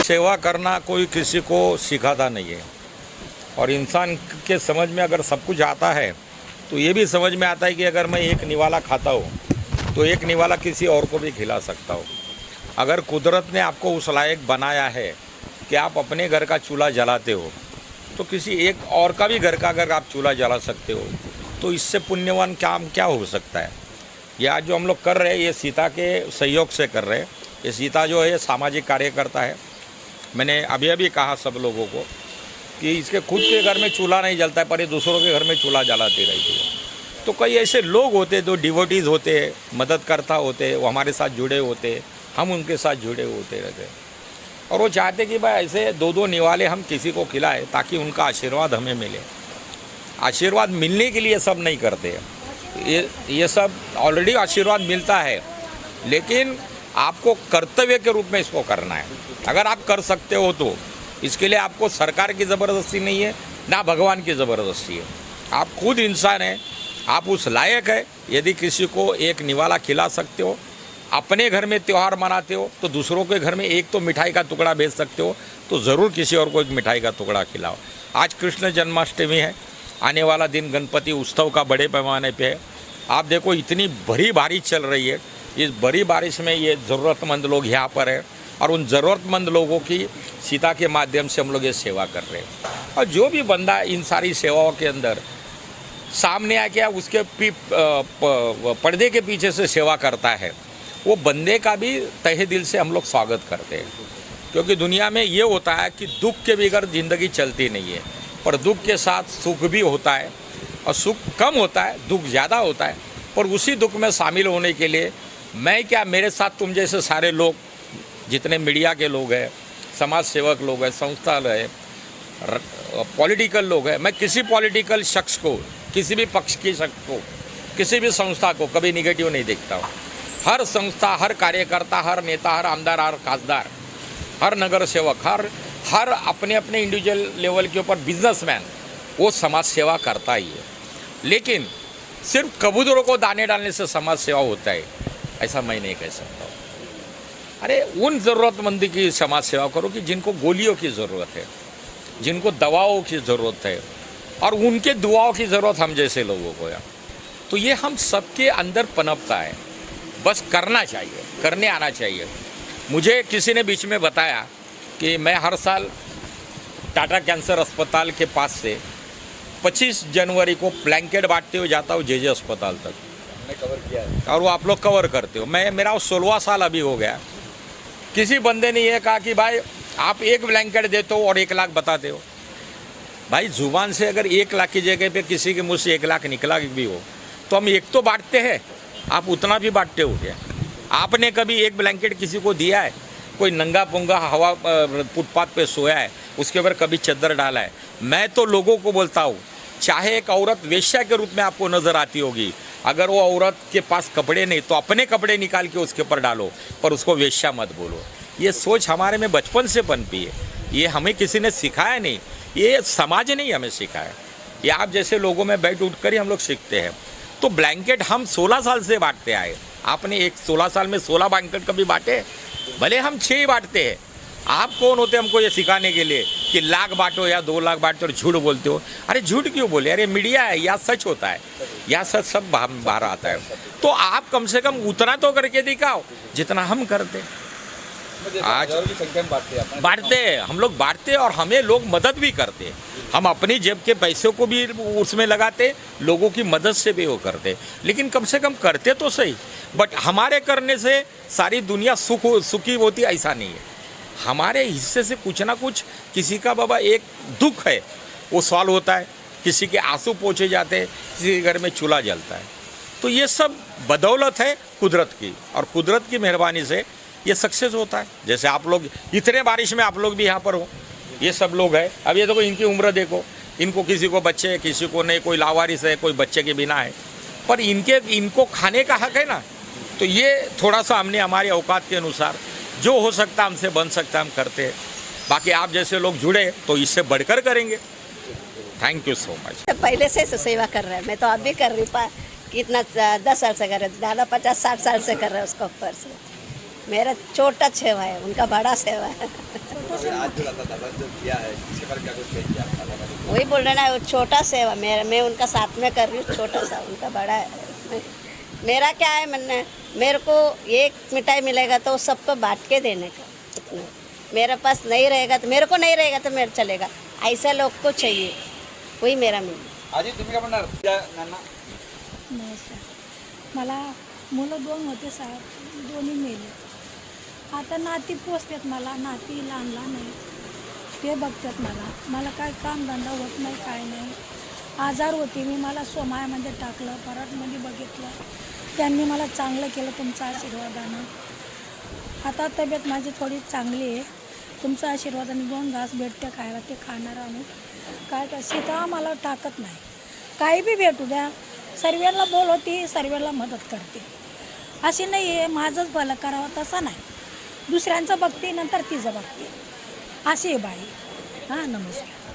सेवा करना कोई किसी को सिखाता नहीं है, और इंसान के समझ में अगर सब कुछ आता है तो ये भी समझ में आता है कि अगर मैं एक निवाला खाता हूँ तो एक निवाला किसी और को भी खिला सकता हूँ। अगर कुदरत ने आपको उस लायक बनाया है कि आप अपने घर का चूल्हा जलाते हो, तो किसी एक और का भी घर का अगर आप चूल्हा जला सकते हो तो इससे पुण्यवान काम क्या हो सकता है। ये आज जो हम लोग कर रहे हैं ये सीता के सहयोग से कर रहे हैं। ये सीता जो है सामाजिक कार्यकर्ता है। मैंने अभी अभी कहा सब लोगों को कि इसके खुद के घर में चूल्हा नहीं जलता है, पर ये दूसरों के घर में चूल्हा जलाती रहती है। तो कई ऐसे लोग होते जो डिवोटीज़ होते, मददकर्ता होते, वो हमारे साथ जुड़े होते, हम उनके साथ जुड़े होते रहते, और वो चाहते कि भाई ऐसे दो दो निवाले हम किसी को खिलाएं ताकि उनका आशीर्वाद हमें मिले। आशीर्वाद मिलने के लिए सब नहीं करते, ये सब ऑलरेडी आशीर्वाद मिलता है, लेकिन आपको कर्तव्य के रूप में इसको करना है। अगर आप कर सकते हो तो इसके लिए आपको सरकार की ज़बरदस्ती नहीं है, ना भगवान की ज़बरदस्ती है। आप खुद इंसान हैं, आप उस लायक है। यदि किसी को एक निवाला खिला सकते हो, अपने घर में त्यौहार मनाते हो, तो दूसरों के घर में एक तो मिठाई का टुकड़ा भेज सकते हो, तो ज़रूर किसी और को एक मिठाई का टुकड़ा खिलाओ। आज कृष्ण जन्माष्टमी है, आने वाला दिन गणपति उत्सव का बड़े पैमाने पे है। आप देखो इतनी बड़ी बारिश चल रही है, इस बड़ी बारिश में ये ज़रूरतमंद लोग यहाँ पर हैं, और उन ज़रूरतमंद लोगों की सीता के माध्यम से हम लोग ये सेवा कर रहे हैं। और जो भी बंदा इन सारी सेवाओं के अंदर सामने आके उसके पर्दे के पीछे से सेवा करता है, वो बंदे का भी तहे दिल से हम लोग स्वागत करते हैं। क्योंकि दुनिया में ये होता है कि दुख के बगैर ज़िंदगी चलती नहीं है, पर दुख के साथ सुख भी होता है, और सुख कम होता है, दुख ज़्यादा होता है। पर उसी दुख में शामिल होने के लिए मैं क्या, मेरे साथ तुम जैसे सारे लोग, जितने मीडिया के लोग हैं, समाज सेवक लोग हैं, संस्था है, पॉलिटिकल लोग हैं, मैं किसी पॉलिटिकल शख्स को, किसी भी पक्ष के शख्स को, किसी भी संस्था को कभी निगेटिव नहीं देखता हूँ। हर संस्था, हर कार्यकर्ता, हर नेता, हर आमदार, हर खासदार, हर नगर सेवक, हर अपने अपने इंडिविजुअल लेवल के ऊपर बिजनेसमैन, वो समाज सेवा करता ही है। लेकिन सिर्फ कबूतरों को दाने डालने से समाज सेवा होता है, ऐसा मैं नहीं कह सकता। अरे उन ज़रूरतमंद की समाज सेवा करो कि जिनको गोलियों की ज़रूरत है, जिनको दवाओं की ज़रूरत है, और उनके दुआओं की ज़रूरत हम जैसे लोगों को है। तो ये हम सबके अंदर पनपता है, बस करना चाहिए, करने आना चाहिए। मुझे किसी ने बीच में बताया कि मैं हर साल टाटा कैंसर अस्पताल के पास से 25 जनवरी को ब्लैंकेट बांटते हुए जाता हूँ जे अस्पताल तक। मैं कवर किया है, और वो आप लोग कवर करते हो। मेरा 16वां साल अभी हो गया। किसी बंदे ने ये कहा कि भाई आप एक ब्लैंकेट देते हो और 1 लाख बताते हो। भाई जुबान से अगर 1 लाख की जगह पे किसी के मुँह से 1 लाख निकला भी हो तो हम एक तो बांटते हैं, आप उतना भी बांटते हो क्या? आपने कभी एक ब्लैंकेट किसी को दिया है? कोई नंगा पुंगा हवा फुटपाथ पे सोया है, उसके ऊपर कभी चद्दर डाला है? मैं तो लोगों को बोलता हूँ, चाहे एक औरत वेश्या के रूप में आपको नज़र आती होगी, अगर वो औरत के पास कपड़े नहीं तो अपने कपड़े निकाल के उसके ऊपर डालो, पर उसको वेश्या मत बोलो। ये सोच हमारे में बचपन से पनपी है, ये हमें किसी ने सिखाया नहीं, ये समाज ने ही हमें सिखाया। ये आप जैसे लोगों में बैठ उठ कर ही हम लोग सीखते हैं। तो ब्लैंकेट हम 16 साल से बांटते आए। आपने 16 साल में 16 ब्लैंकेट कभी बांटे? भले हम 6 ही बांटते हैं। आप कौन होते हमको ये सिखाने के लिए कि लाख बांटो या 2 लाख बांटो और झूठ बोलते हो? अरे झूठ क्यों बोले? अरे मीडिया है, या सच होता है, या सच सब बाहर आता है। तो आप कम से कम उतना तो करके दिखाओ जितना हम करते। आज बांटते हैं, हम लोग बांटते हैं, और हमें लोग मदद भी करते हैं। हम अपनी जेब के पैसों को भी उसमें लगाते, लोगों की मदद से भी वो करते। लेकिन कम से कम करते तो सही। बट हमारे करने से सारी दुनिया सुखी होती ऐसा नहीं है। हमारे हिस्से से कुछ ना कुछ, किसी का बाबा एक दुख है वो सॉल्व होता है, किसी के आंसू पोंछे जाते हैं, किसी के घर में चूल्हा जलता है। तो ये सब बदौलत है कुदरत की, और कुदरत की मेहरबानी से ये सक्सेस होता है। जैसे आप लोग इतने बारिश में आप लोग भी यहाँ पर हो, ये सब लोग हैं। अब ये देखो इनकी उम्र देखो, इनको किसी को बच्चे है, किसी को नहीं, कोई लावारिस है, कोई बच्चे के बिना है, पर इनको खाने का हक है ना। तो ये थोड़ा सा हमने हमारी औकात के अनुसार जो हो सकता हमसे बन सकता हम करते हैं। बाकी आप जैसे लोग जुड़े तो इससे बढ़कर करेंगे। Thank you so much. पहले से सेवा कर रहे हैं, मैं तो अब भी कर रही हूँ। कितना 10 साल से कर रहे, दादा 50-60 साल से कर रहे हैं उसको ऊपर से। मेरा छोटा सेवा है, उनका बड़ा सेवा है। आज जो दादा जो किया है इसके बारे में क्या कुछ कहेंगे आप दादा का? वही बोल रहे ना, वो छोटा सेवा मेरा, मैं उनका साथ में कर रही हूँ, छोटा सा उनका बड़ा है। मेरा क्या है मानना, मेरे को एक मिठाई मिलेगा तो सबको बांट के देने का, उतना। मेरे पास नहीं रहेगा तो मेरे को नहीं रहेगा तो मेरे चलेगा, ऐसा लोग को चाहिए, वही मेरा मिल। आजी तुम्ही काय म्हणणार त्या नाना नाही सर, मला मुलं 2 होते साहेब, दोन्ही मेले. आता नाती पोचतात मला, नाती लहान लहान आहे, ते बघतात मला काय कामधंदा होत नाही, काय नाही. आजार होती मी, मला सोमायामध्ये टाकलं, परतमध्ये बघितलं, त्यांनी मला चांगलं केलं तुमच्या आशीर्वादानं. आता तब्येत माझी थोडी चांगली आहे, तुमच्या आशीर्वादाने 2 घास भेटते खायला, ते खाणार आम्ही. काय सीता मला टाकत नाही, काही बी भेटू द्या, सर्वांना बोलवते, सर्वांना मदत करते. अशी नाही आहे माझंच भलं करावं तसं नाही, दुसऱ्यांचं बघते नंतर तिचं बघते, अशी आहे बाई. हां, नमस्कार.